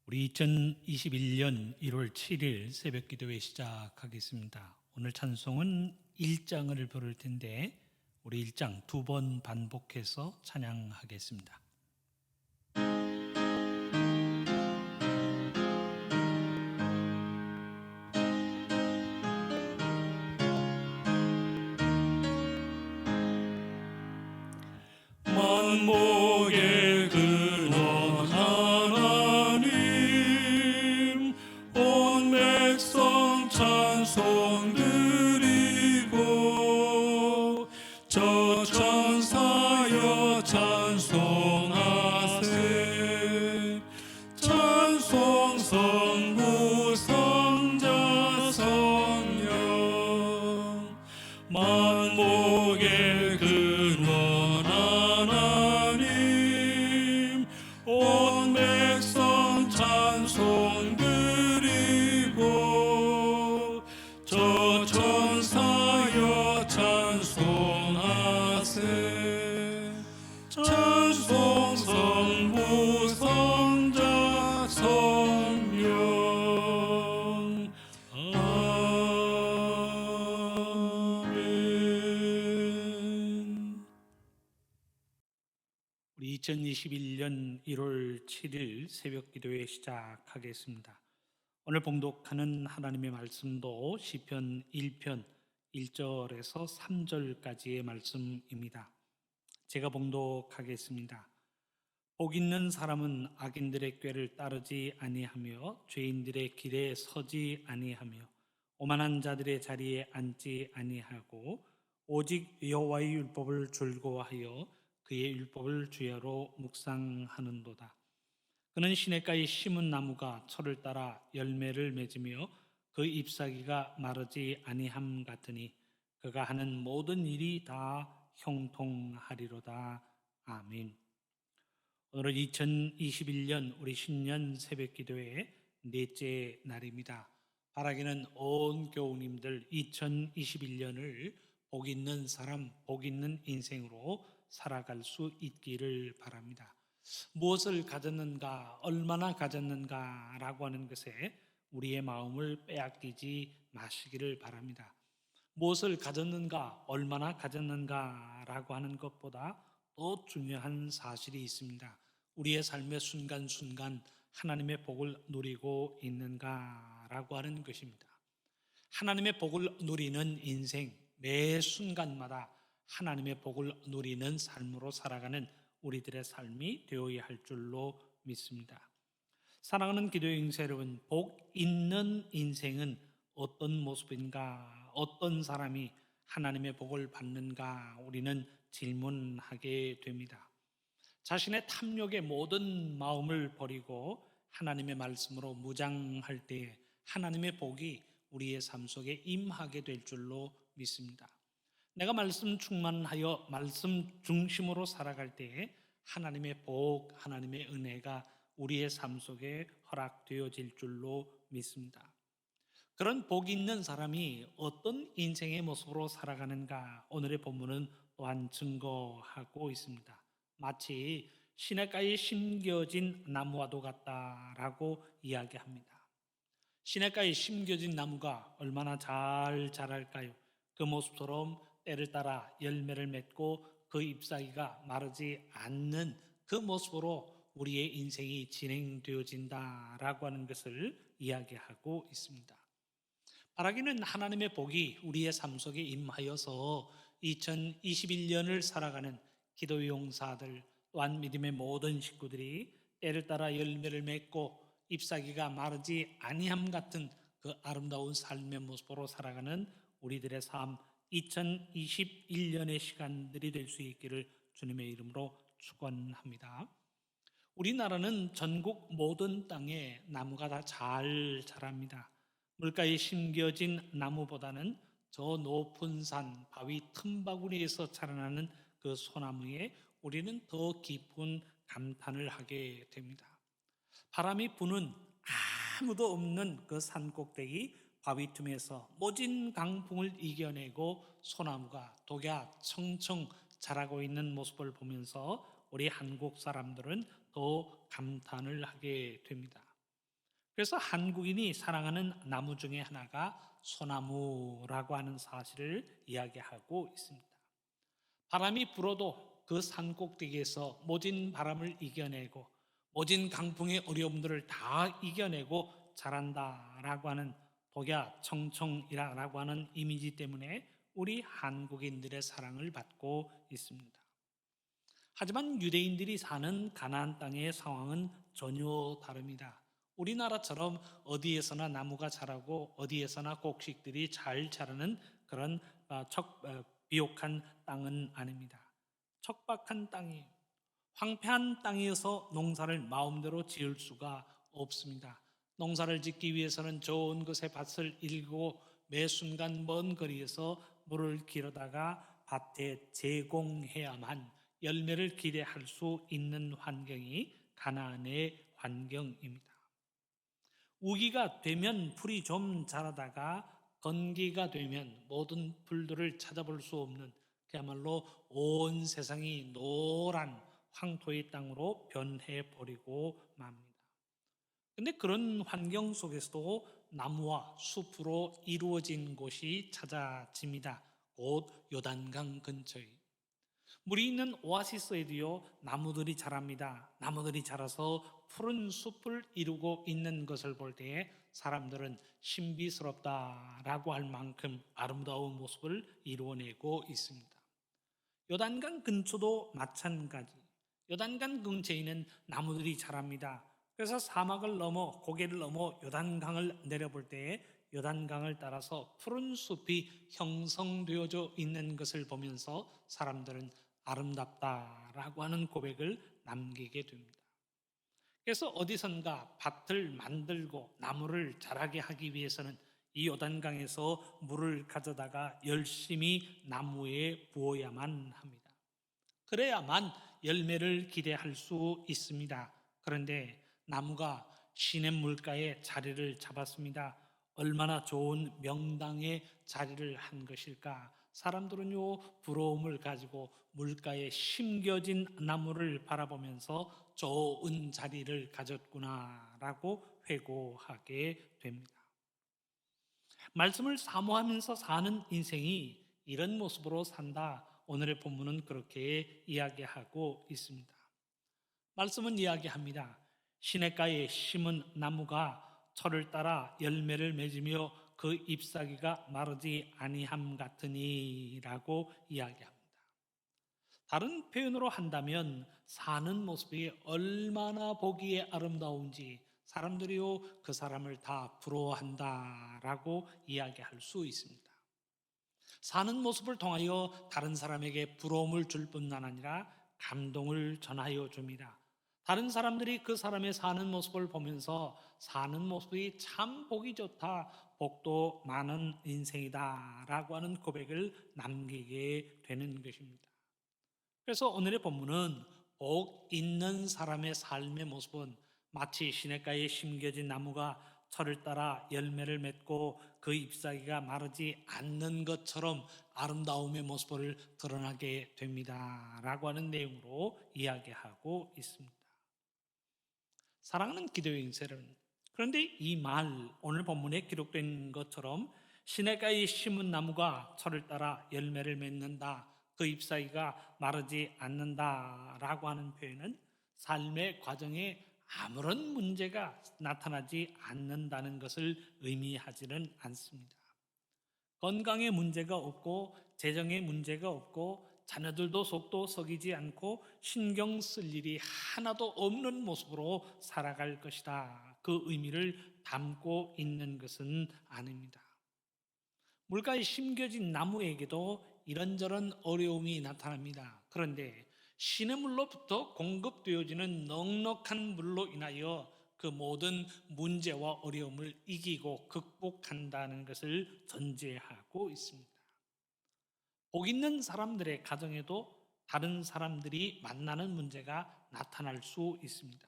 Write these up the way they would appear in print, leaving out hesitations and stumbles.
우리 2021년 1월 7일 새벽 기도회 시작하겠습니다. 오늘 찬송은 1장을 부를 텐데 우리 1장 두 번 반복해서 찬양하겠습니다. 만복의 근원 하나님, 온 백성 찬송 드리고 저 천사여 찬송하세. 찬송 성부 성자 성령, 만복의 근원 하나님, 온 백성 찬송 드리고 저 천사여 찬송하세. 찬송 성부 성자 성령. 아멘. 우리 2021년 1월 7일 새벽 기도회 시작하겠습니다. 오늘 봉독하는 하나님의 말씀도 시편 1편 1절에서 3절까지의 말씀입니다. 제가 봉독하겠습니다. 복 있는 사람은 악인들의 꾀를 따르지 아니하며 죄인들의 길에 서지 아니하며 오만한 자들의 자리에 앉지 아니하고 오직 여호와의 율법을 즐거워하여 그의 율법을 주야로 묵상하는도다. 그는 시냇가에 심은 나무가 철을 따라 열매를 맺으며 그 잎사귀가 마르지 아니함 같으니 그가 하는 모든 일이 다 형통하리로다. 아멘. 오늘은 2021년 우리 신년 새벽 기도의 넷째 날입니다. 바라기는 온 교우님들 2021년을 복 있는 사람, 복 있는 인생으로 살아갈 수 있기를 바랍니다. 무엇을 가졌는가, 얼마나 가졌는가라고 하는 것에 우리의 마음을 빼앗기지 마시기를 바랍니다. 무엇을 가졌는가, 얼마나 가졌는가라고 하는 것보다 더 중요한 사실이 있습니다. 우리의 삶의 순간순간 하나님의 복을 누리고 있는가라고 하는 것입니다. 하나님의 복을 누리는 인생, 매 순간마다 하나님의 복을 누리는 삶으로 살아가는 우리들의 삶이 되어야 할 줄로 믿습니다. 사랑하는 기도의 인생 여러분, 복 있는 인생은 어떤 모습인가, 어떤 사람이 하나님의 복을 받는가 우리는 질문하게 됩니다. 자신의 탐욕의 모든 마음을 버리고 하나님의 말씀으로 무장할 때 하나님의 복이 우리의 삶 속에 임하게 될 줄로 믿습니다. 내가 말씀 충만하여 말씀 중심으로 살아갈 때에 하나님의 복, 하나님의 은혜가 우리의 삶 속에 허락되어질 줄로 믿습니다. 그런 복 있는 사람이 어떤 인생의 모습으로 살아가는가 오늘의 본문은 또한 증거하고 있습니다. 마치 시냇가에 심겨진 나무와도 같다라고 이야기합니다. 시냇가에 심겨진 나무가 얼마나 잘 자랄까요? 그 모습처럼 때를 따라 열매를 맺고 그 잎사귀가 마르지 않는 그 모습으로 우리의 인생이 진행되어진다라고 하는 것을 이야기하고 있습니다. 바라기는 하나님의 복이 우리의 삶 속에 임하여서 2021년을 살아가는 기도의 용사들 또한 믿음의 모든 식구들이 때를 따라 열매를 맺고 잎사귀가 마르지 아니함 같은 그 아름다운 삶의 모습으로 살아가는 우리들의 삶 2021년의 시간들이 될 수 있기를 주님의 이름으로 축원합니다. 우리나라는 전국 모든 땅에 나무가 다 잘 자랍니다. 물가에 심겨진 나무보다는 저 높은 산, 바위 틈바구니에서 자라나는 그 소나무에 우리는 더 깊은 감탄을 하게 됩니다. 바람이 부는 아무도 없는 그 산 꼭대기 바위 틈에서 모진 강풍을 이겨내고 소나무가 독야 청청 자라고 있는 모습을 보면서 우리 한국 사람들은 더 감탄을 하게 됩니다. 그래서 한국인이 사랑하는 나무 중에 하나가 소나무라고 하는 사실을 이야기하고 있습니다. 바람이 불어도 그 산 꼭대기에서 모진 바람을 이겨내고 모진 강풍의 어려움들을 다 이겨내고 자란다라고 하는 독야 청청이라고 하는 이미지 때문에 우리 한국인들의 사랑을 받고 있습니다. 하지만 유대인들이 사는 가나안 땅의 상황은 전혀 다릅니다. 우리나라처럼 어디에서나 나무가 자라고 어디에서나 곡식들이 잘 자라는 그런 비옥한 땅은 아닙니다. 척박한 땅이 황폐한 땅이어서 농사를 마음대로 지을 수가 없습니다. 농사를 짓기 위해서는 좋은 것의 밭을 일고 매 순간 먼 거리에서 물을 길어다가 밭에 제공해야만 열매를 기대할 수 있는 환경이 가나안의 환경입니다. 우기가 되면 풀이 좀 자라다가 건기가 되면 모든 풀들을 찾아볼 수 없는 그야말로 온 세상이 노란 황토의 땅으로 변해버리고 맙니다. 근데 그런 환경 속에서도 나무와 숲으로 이루어진 곳이 찾아집니다. 곧 요단강 근처에. 물이 있는 오아시스에도요, 나무들이 자랍니다. 나무들이 자라서 푸른 숲을 이루고 있는 것을 볼 때에 사람들은 신비스럽다라고 할 만큼 아름다운 모습을 이루어내고 있습니다. 요단강 근처도 마찬가지. 요단강 근처에 있는 나무들이 자랍니다. 그래서 사막을 넘어 고개를 넘어 요단강을 내려볼 때에 요단강을 따라서 푸른 숲이 형성되어져 있는 것을 보면서 사람들은 아름답다라고 하는 고백을 남기게 됩니다. 그래서 어디선가 밭을 만들고 나무를 자라게 하기 위해서는 이 요단강에서 물을 가져다가 열심히 나무에 부어야만 합니다. 그래야만 열매를 기대할 수 있습니다. 그런데 나무가 시냇 물가에 자리를 잡았습니다. 얼마나 좋은 명당에 자리를 한 것일까? 사람들은요, 부러움을 가지고 물가에 심겨진 나무를 바라보면서 좋은 자리를 가졌구나라고 회고하게 됩니다. 말씀을 사모하면서 사는 인생이 이런 모습으로 산다. 오늘의 본문은 그렇게 이야기하고 있습니다. 말씀은 이야기합니다. 시냇가에 심은 나무가 철을 따라 열매를 맺으며 그 잎사귀가 마르지 아니함 같으니라고 이야기합니다. 다른 표현으로 한다면 사는 모습이 얼마나 보기에 아름다운지 사람들이요 그 사람을 다 부러워한다라고 이야기할 수 있습니다. 사는 모습을 통하여 다른 사람에게 부러움을 줄 뿐만 아니라 감동을 전하여 줍니다. 다른 사람들이 그 사람의 사는 모습을 보면서 사는 모습이 참 보기 좋다, 복도 많은 인생이다 라고 하는 고백을 남기게 되는 것입니다. 그래서 오늘의 본문은 복 있는 사람의 삶의 모습은 마치 시냇가에 심겨진 나무가 철을 따라 열매를 맺고 그 잎사귀가 마르지 않는 것처럼 아름다움의 모습을 드러나게 됩니다 라고 하는 내용으로 이야기하고 있습니다. 사랑하는 기도의 인생은 그런데 이 말 오늘 본문에 기록된 것처럼 시냇가에 심은 나무가 철을 따라 열매를 맺는다, 그 잎사귀가 마르지 않는다라고 하는 표현은 삶의 과정에 아무런 문제가 나타나지 않는다는 것을 의미하지는 않습니다. 건강에 문제가 없고 재정에 문제가 없고 자녀들도 속도 썩이지 않고 신경 쓸 일이 하나도 없는 모습으로 살아갈 것이다. 그 의미를 담고 있는 것은 아닙니다. 물가에 심겨진 나무에게도 이런저런 어려움이 나타납니다. 그런데 시냇물로부터 공급되어지는 넉넉한 물로 인하여 그 모든 문제와 어려움을 이기고 극복한다는 것을 전제하고 있습니다. 복 있는 사람들의 가정에도 다른 사람들이 만나는 문제가 나타날 수 있습니다.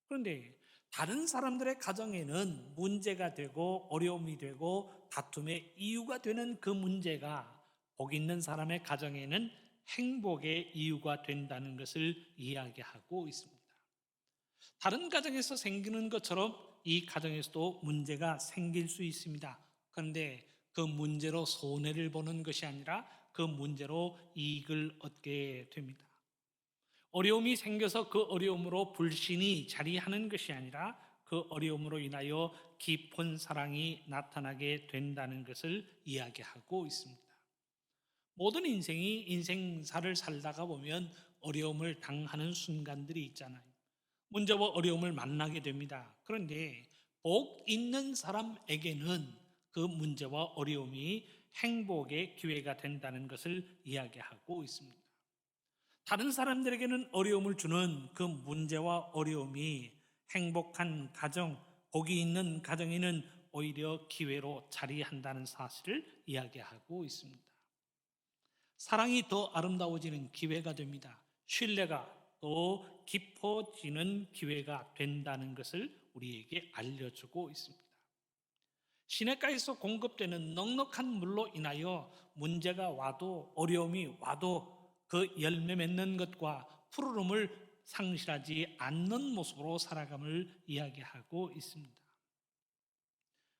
그런데 다른 사람들의 가정에는 문제가 되고 어려움이 되고 다툼의 이유가 되는 그 문제가 복 있는 사람의 가정에는 행복의 이유가 된다는 것을 이야기하고 있습니다. 다른 가정에서 생기는 것처럼 이 가정에서도 문제가 생길 수 있습니다. 그런데 그 문제로 손해를 보는 것이 아니라 그 문제로 이익을 얻게 됩니다. 어려움이 생겨서 그 어려움으로 불신이 자리하는 것이 아니라 그 어려움으로 인하여 깊은 사랑이 나타나게 된다는 것을 이야기하고 있습니다. 모든 인생이 인생사를 살다가 보면 어려움을 당하는 순간들이 있잖아요. 문제와 어려움을 만나게 됩니다. 그런데 복 있는 사람에게는 그 문제와 어려움이 행복의 기회가 된다는 것을 이야기하고 있습니다. 다른 사람들에게는 어려움을 주는 그 문제와 어려움이 행복한 가정, 복이 있는 가정에는 오히려 기회로 자리한다는 사실을 이야기하고 있습니다. 사랑이 더 아름다워지는 기회가 됩니다. 신뢰가 더 깊어지는 기회가 된다는 것을 우리에게 알려주고 있습니다. 시냇가에서 공급되는 넉넉한 물로 인하여 문제가 와도 어려움이 와도 그 열매 맺는 것과 푸르름을 상실하지 않는 모습으로 살아감을 이야기하고 있습니다.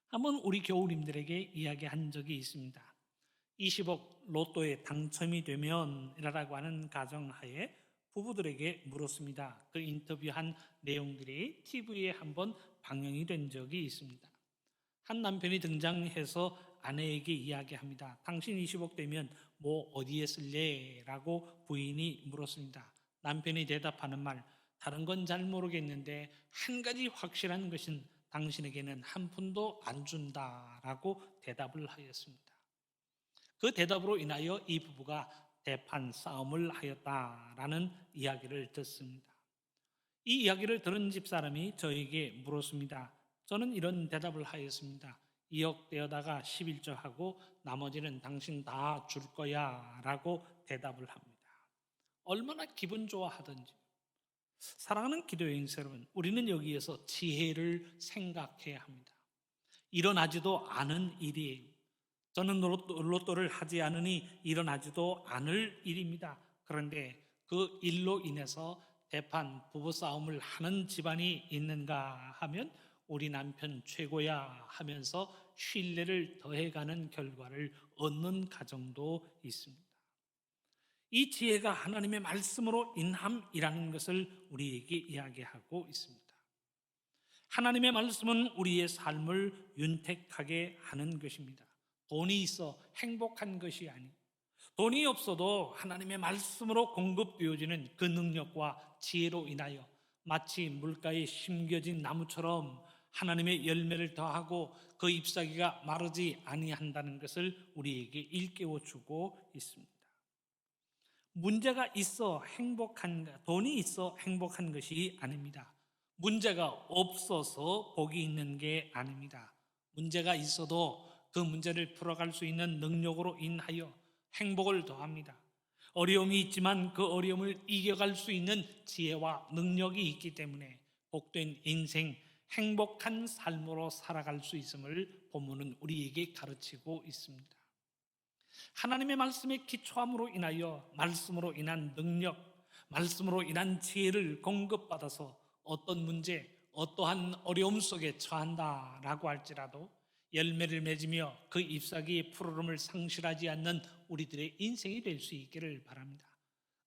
한번 우리 교우님들에게 이야기한 적이 있습니다. 20억 로또에 당첨이 되면 이라고 하는 가정하에 부부들에게 물었습니다. 그 인터뷰한 내용들이 TV에 한번 방영이 된 적이 있습니다. 한 남편이 등장해서 아내에게 이야기합니다. 당신 20억 되면 뭐 어디에 쓸래? 라고 부인이 물었습니다. 남편이 대답하는 말, 다른 건 잘 모르겠는데 한 가지 확실한 것은 당신에게는 한 푼도 안 준다라고 대답을 하였습니다. 그 대답으로 인하여 이 부부가 대판 싸움을 하였다라는 이야기를 듣습니다. 이 이야기를 들은 집사람이 저에게 물었습니다. 저는 이런 대답을 하였습니다. 2억 떼어다가 11조 하고 나머지는 당신 다 줄 거야 라고 대답을 합니다. 얼마나 기분 좋아하든지. 사랑하는 기도여행자 여러분, 우리는 여기에서 지혜를 생각해야 합니다. 일어나지도 않은 일이에요. 저는 로또를 하지 않으니 일어나지도 않을 일입니다. 그런데 그 일로 인해서 대판 부부싸움을 하는 집안이 있는가 하면 우리 남편 최고야 하면서 신뢰를 더해가는 결과를 얻는 가정도 있습니다. 이 지혜가 하나님의 말씀으로 인함이라는 것을 우리에게 이야기하고 있습니다. 하나님의 말씀은 우리의 삶을 윤택하게 하는 것입니다. 돈이 있어 행복한 것이 아니고 돈이 없어도 하나님의 말씀으로 공급되어지는 그 능력과 지혜로 인하여 마치 물가에 심겨진 나무처럼 하나님의 열매를 더하고 그 잎사귀가 마르지 아니한다는 것을 우리에게 일깨워 주고 있습니다. 문제가 있어 돈이 있어 행복한 것이 아닙니다. 문제가 없어서 복이 있는 게 아닙니다. 문제가 있어도 그 문제를 풀어갈 수 있는 능력으로 인하여 행복을 더합니다. 어려움이 있지만 그 어려움을 이겨갈 수 있는 지혜와 능력이 있기 때문에 복된 인생, 행복한 삶으로 살아갈 수 있음을 본문은 우리에게 가르치고 있습니다. 하나님의 말씀에 기초함으로 인하여 말씀으로 인한 능력, 말씀으로 인한 지혜를 공급받아서 어떤 문제, 어떠한 어려움 속에 처한다라고 할지라도 열매를 맺으며 그 잎사귀의 푸르름을 상실하지 않는 우리들의 인생이 될 수 있기를 바랍니다.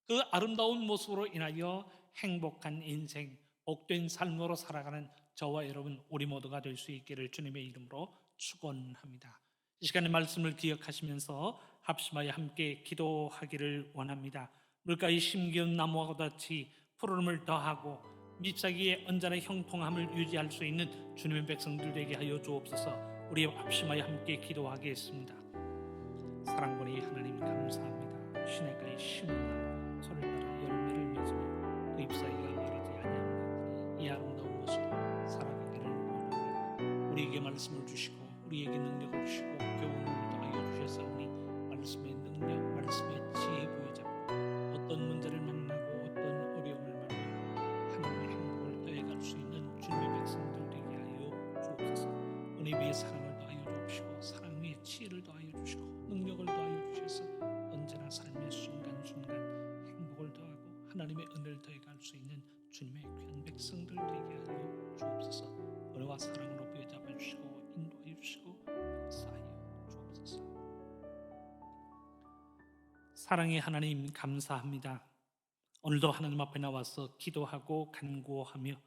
그 아름다운 모습으로 인하여 행복한 인생, 복된 삶으로 살아가는 저와 여러분 우리 모두가 될 수 있기를 주님의 이름으로 축원합니다. 이 시간의 말씀을 기억하시면서 합심하여 함께 기도하기를 원합니다. 물가에 심기운 나무와 같이 푸르름을 더하고 잎사귀의 언짢은 형통함을 유지할 수 있는 주님의 백성들 되게 하여 주옵소서. 우리 합심하여 함께 기도하겠습니다. 사랑꾼의 하나님 감사합니다. 시냇가에 심은 나무 소를 따라 열매를 맺으며 그 잎사귀가 마르지 아니하는 이 아름다운 모습 살아가기를 원합니다. 우리에게 말씀을 주시고 우리에게 능력을 주시고 교훈을 더하여 주셨사오니 말씀의 능력, 말씀의 지혜 부여잡고 어떤 문제를 만나고 어떤 어려움을 만나고 하나님의 행복을 더해갈 수 있는 주님의 백성들 되게 하여 주옵소서. 은혜 위에 사랑을 더하여 주옵시고 사랑 위에 지혜를 더하여 주시고 능력을 더하여 주셔서 언제나 삶의 순간순간 행복을 더하고 하나님의 은혜를 더해갈 수 있는 주님의 귀한 백성들 되게 하여 주옵소서. 은혜와 사랑으로 부여잡아 주시고 인도하여 주시고 역사하여 주옵소서. 사랑의 하나님, 감사합니다. 오늘도 하나님 앞에 나와서 기도하고 간구하며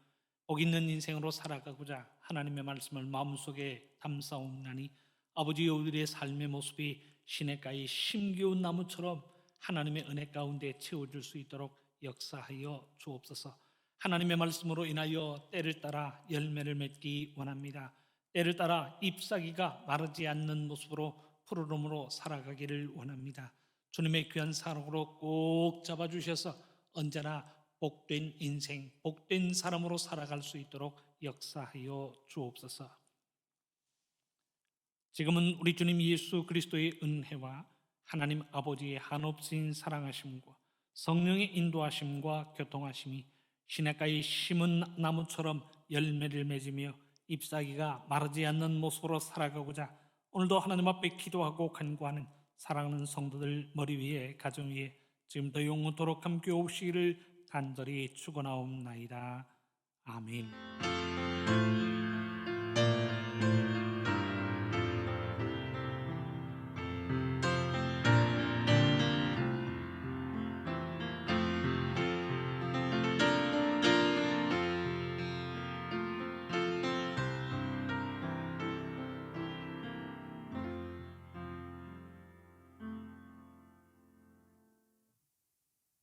복 있는 인생으로 살아가고자 하나님의 말씀을 마음속에 담사옵나니 아버지, 우리의 삶의 모습이 시냇가의 심기운 나무처럼 하나님의 은혜 가운데 채워줄 수 있도록 역사하여 주옵소서. 하나님의 말씀으로 인하여 때를 따라 열매를 맺기 원합니다. 때를 따라 잎사귀가 마르지 않는 모습으로 푸르름으로 살아가기를 원합니다. 주님의 귀한 사랑으로 꼭 잡아주셔서 언제나 복된 인생, 복된 사람으로 살아갈 수 있도록 역사하여 주옵소서. 지금은 우리 주님 예수 그리스도의 은혜와 하나님 아버지의 한없인 사랑하심과 성령의 인도하심과 교통하심이 시냇가에 심은 나무처럼 열매를 맺으며 잎사귀가 마르지 않는 모습으로 살아가고자 오늘도 하나님 앞에 기도하고 간구하는 사랑하는 성도들 머리 위에, 가정 위에 지금도 영원토록 함께 오시기를 간절히 축원하옵나이다. 아멘.